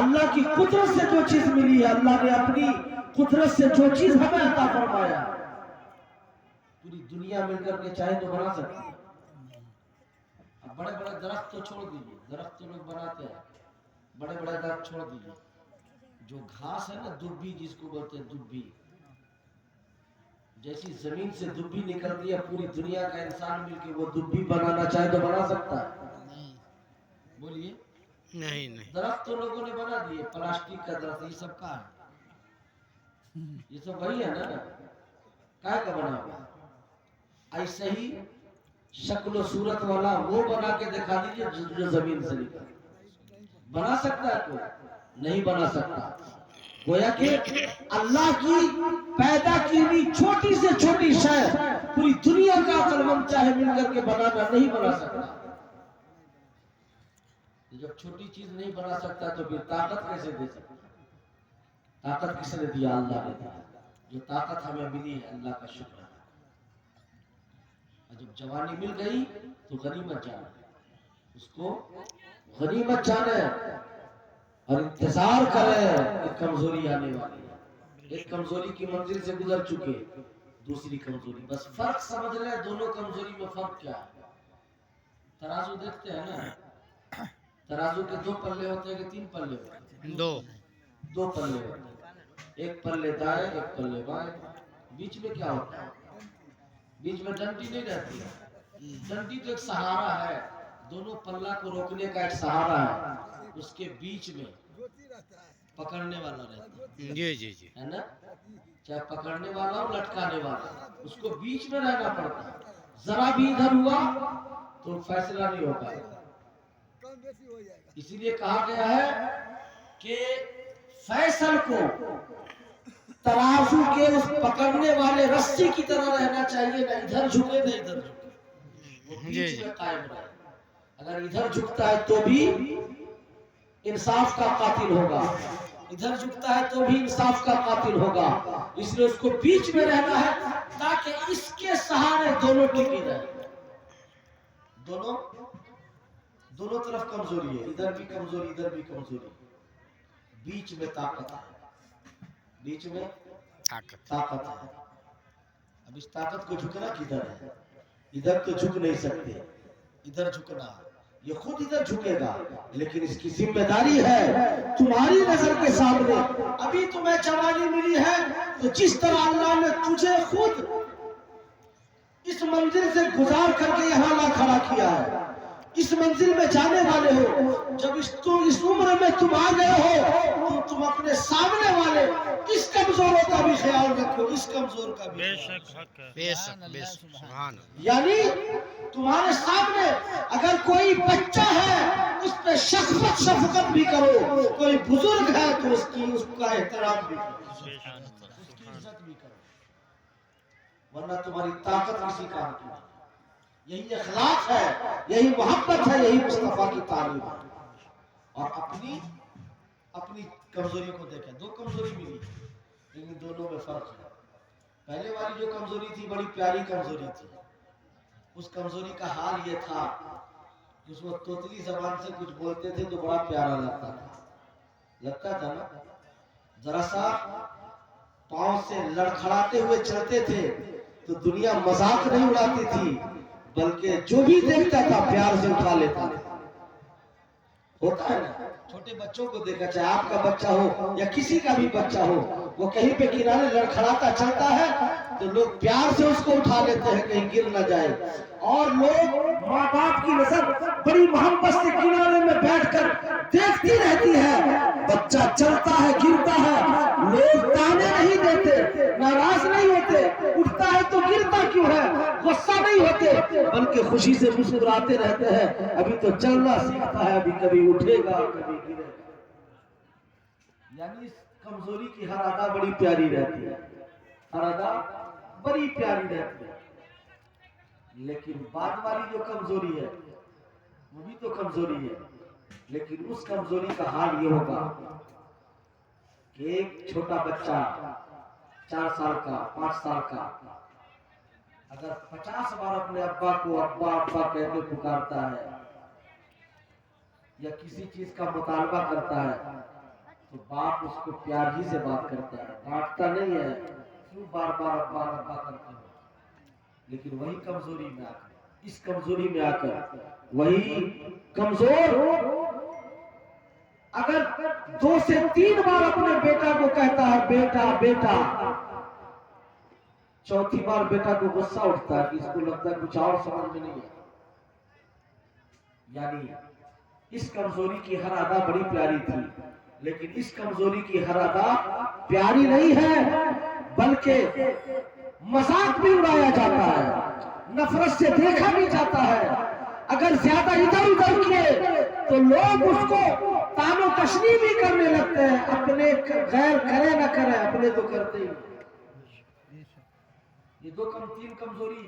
اللہ کی قدرت سے جو چیز ملی ہے، اللہ نے اپنی قدرت سے جو چیز ہمیں عطا فرمایا، پوری دنیا مل کر کے چاہے تو بنا سکتے ہیں۔ اب بڑے بڑے درخت تو چھوڑ دیجیے، درخت تو لوگ بناتے ہیں، بڑے بڑے درخت چھوڑ دیجیے، جو گھاس ہے نا، دبی جس کو بولتے ہیں دبی، جیسی زمین سے دبی نکلتی ہے، پوری دنیا کا انسان مل کے وہ دبی بنانا چاہے تو بنا سکتا ہے؟ بولیے نہیں درخت تو لوگوں نے بنا دیے، پلاسٹک کا درخت، یہ سب کا ہے، یہ سب وہی ہے نا، کیا کا بنا ہوا؟ ایسے ہی شکل و صورت والا وہ بنا کے دکھا دیجیے جو زمین سے نکلا، بنا سکتا ہے کوئی؟ نہیں بنا سکتا۔ گویا کہ اللہ کی پیدا کی ہوئی چھوٹی سے چھوٹی شے پوری دنیا کا عقل مند چاہے مل کر کے بنانا نہیں بنا سکتا۔ جب چھوٹی چیز نہیں بنا سکتا تو پھر طاقت کیسے دے سکتا؟ طاقت کس نے دیا؟ اللہ نے دیا۔ جو طاقت ہمیں ملی ہے اللہ کا شکر ہے۔ اور جب جوانی مل گئی تو غنیمت جانا، اس کو غنیمت جانے اور انتظار کرے کہ کمزوری آنے والی ہے۔ ایک کمزوری کی منزل سے گزر چکے، دوسری کمزوری، بس فرق سمجھ لیں دونوں کمزوری میں فرق کیا ہے۔ ترازو دیکھتے ہیں نا، ترازو کے دو پلے ہوتے ہیں کہ تین پلے ہوتے ہیں؟ دو پلے ہوتے ہیں، ایک پلے دائیں ایک پلے بائیں، بیچ میں کیا ہوتا ہے؟ بیچ میں ڈنڈی نہیں رہتی ہے، ڈنڈی تو ایک سہارا ہے، دونوں پلہ کو روکنے کا ایک سہارا ہے، اس کے بیچ میں پکڑنے والا رہتا ہے، جی ہے نا؟ چاہے پکڑنے والا ہو لٹکانے والا، اس کو بیچ میں رہنا پڑتا ہے، ذرا بھی ادھر ہوا تو فیصلہ نہیں ہو پائے گا۔ اسی لیے کہا گیا ہے کہ فیصل کو ترازو کے اس پکڑنے والے رسی کی طرح رہنا چاہیے، نہ ادھر جھکے نہ ادھر جھکے، وہ بیچ میں قائم رہے۔ اگر ادھر جھکتا ہے تو بھی انصاف کا قاتل ہوگا، ادھر جھکتا ہے تو بھی انصاف کا قاتل ہوگا، اس لیے اس کو بیچ میں رہنا ہے تاکہ اس کے سہارے دونوں ٹکی رہیں۔ دونوں طرف کمزوری ہے، ادھر بھی کمزوری ادھر بھی کمزوری، بیچ میں طاقت ہے، بیچ میں طاقت ہے۔ اب اس طاقت کو جھکنا کدھر ہے؟ ادھر تو جھک نہیں سکتے، ادھر جھکنا، یہ خود ادھر جھکے گا، لیکن اس کی ذمہ داری ہے تمہاری نظر کے سامنے۔ ابھی تمہیں جوانی ملی ہے تو جس طرح اللہ نے تجھے خود اس منزل سے گزار کر کے یہاں لا کھڑا کیا ہے، اس منزل میں جانے والے ہو، جب اس عمر میں تم آ گئے ہو تو تم اپنے سامنے والے اس کمزوروں کا بھی خیال رکھو، اس کمزور کا بھی خیال۔ یعنی تمہارے سامنے اگر کوئی بچہ ہے اس پہ شفقت بھی کرو، کوئی بزرگ ہے تو اس کا احترام بھی کرو، اس کی عزت بھی کرو، ورنہ تمہاری طاقت کسی کام کی نہیں۔ یہی اخلاق ہے، یہی محبت ہے، یہی مصطفیٰ کی تعلیم ہے۔ اور اپنی کمزوری کو دیکھیں، دو کمزوری ملی لیکن دونوں میں فرق ہے۔ پہلے والی جو کمزوری تھی بڑی پیاری کمزوری تھی، اس کمزوری کا حال یہ تھا کہ اس وقت توتلی زبان سے کچھ بولتے تھے تو بڑا پیارا لگتا تھا نا، ذرا سا پاؤں سے لڑکھڑاتے ہوئے چلتے تھے تو دنیا مذاق نہیں اڑاتی تھی بلکہ جو بھی دیکھتا تھا پیار سے اٹھا لیتا تھا۔ ہوتا ہے نا، چھوٹے بچوں کو دیکھا، چاہے آپ کا بچہ ہو یا کسی کا بھی بچہ ہو، وہ کہیں پہ کنارے لڑکھڑاتا چلتا ہے تو لوگ پیار سے اس کو اٹھا لیتے ہیں کہیں گر نہ جائے، اور لوگ ماں باپ کی نظر بڑی محبت سے کنارے میں بیٹھ کر دیکھتی رہتی ہے، بچہ چلتا ہے گرتا ہے، لوگ تانے نہیں دیتے، ناراض نہیں ہوتے، اٹھتا ہے تو گرتا کیوں ہے، غصہ نہیں ہوتے بلکہ خوشی سے مسکراتے رہتے ہیں، ابھی تو چلنا سیکھتا ہے، ابھی کبھی اٹھے گا کبھی گرے گا۔ یعنی اس کمزوری کی ہر ادا بڑی پیاری رہتی ہے، ہر ادا بڑی پیاری رہتی ہے، لیکن بعد والی جو کمزوری ہے وہ بھی تو کمزوری ہے، لیکن اس کمزوری کا حال یہ ہوگا کہ ایک چھوٹا بچہ 4 سال کا 5 سال کا اگر 50 بار اپنے ابا کو ابا ابا کہہ کے پکارتا ہے یا کسی چیز کا مطالبہ کرتا ہے تو باپ اس کو پیار ہی سے بات کرتا ہے، ڈانٹتا نہیں ہے، کیوں بار بار ابا ابا کرتے ہو. لیکن وہی کمزوری میں آ کر، اس کمزوری میں آ کر وہی کمزور اگر 2 سے 3 بار اپنے بیٹا کو کہتا ہے بیٹا بیٹا، چوتھی بار بیٹا کو غصہ اٹھتا ہے کہ اس کو لگتا ہے کچھ اور سمجھ میں نہیں ہے. یعنی اس کمزوری کی ہر ادا بڑی پیاری تھی، لیکن اس کمزوری کی ہر ادا پیاری نہیں ہے، بلکہ مذاق بھی اڑایا جاتا ہے، نفرت سے دیکھا بھی جاتا ہے. اگر زیادہ ادھر ادھر کیے تو لوگ اس کو تان و تشنیع بھی کرنے لگتے ہیں. اپنے غیر کرے نہ کرے، اپنے تو کرتے ہی. یہ 2 3 کمزوری